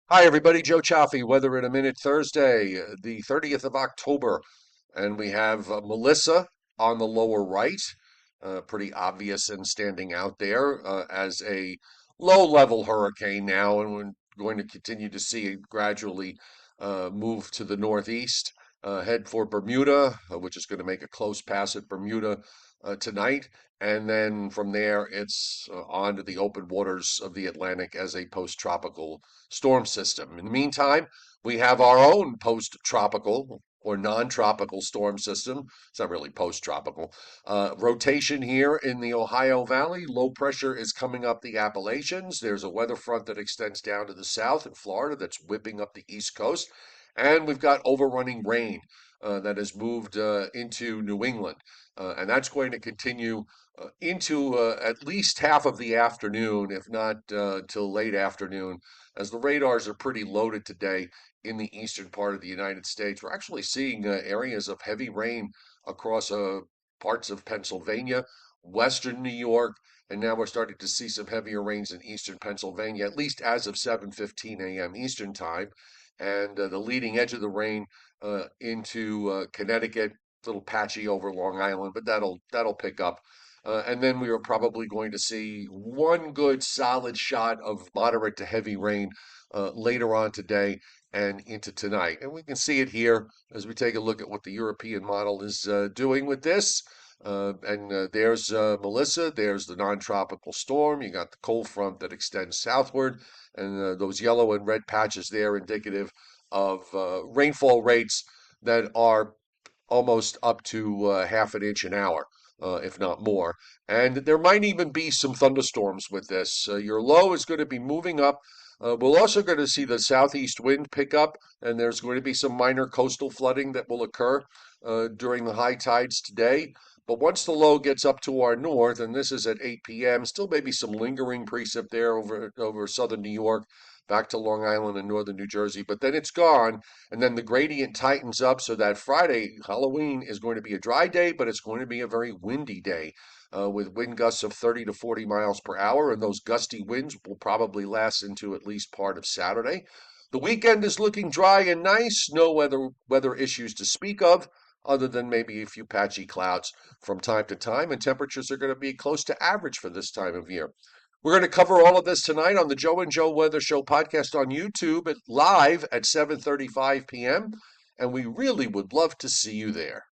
Hi, everybody. Joe Cioffi, Weather in a Minute, Thursday, the 30th of October. And we have Melissa on the lower right, pretty obvious and standing out there as a low level hurricane now. And we're going to continue to see it gradually move to the northeast, head for Bermuda, which is going to make a close pass at Bermuda tonight. And then from there, it's on to the open waters of the Atlantic as a post-tropical storm system. In the meantime, we have our own post-tropical or non-tropical storm system. It's not really post-tropical. Rotation here in the Ohio Valley. Low pressure is coming up the Appalachians. There's a weather front that extends down to the south in Florida that's whipping up the East Coast. And we've got overrunning rain that has moved into New England. And that's going to continue into at least half of the afternoon, if not till late afternoon, as the radars are pretty loaded today in the eastern part of the United States. We're actually seeing areas of heavy rain across parts of Pennsylvania, western New York, and now we're starting to see some heavier rains in eastern Pennsylvania, at least as of 7:15 a.m. Eastern time. And the leading edge of the rain into Connecticut, a little patchy over Long Island, but that'll pick up. And then we are probably going to see one good solid shot of moderate to heavy rain later on today and into tonight. And we can see it here as we take a look at what the European model is doing with this. And there's Melissa, there's the non-tropical storm. You got the cold front that extends southward, and those yellow and red patches there indicative of rainfall rates that are almost up to half an inch an hour, if not more. And there might even be some thunderstorms with this. Your low is going to be moving up. We're also going to see the southeast wind pick up, and there's going to be some minor coastal flooding that will occur during the high tides today. But once the low gets up to our north, and this is at 8 p.m., still maybe some lingering precip there over southern New York, back to Long Island and northern New Jersey. But then it's gone, and then the gradient tightens up so that Friday, Halloween, is going to be a dry day, but it's going to be a very windy day with wind gusts of 30 to 40 miles per hour. And those gusty winds will probably last into at least part of Saturday. The weekend is looking dry and nice. No weather issues to speak of, other than maybe a few patchy clouds from time to time. And temperatures are going to be close to average for this time of year. We're going to cover all of this tonight on the Joe and Joe Weather Show podcast on YouTube live at 7:35 p.m. And we really would love to see you there.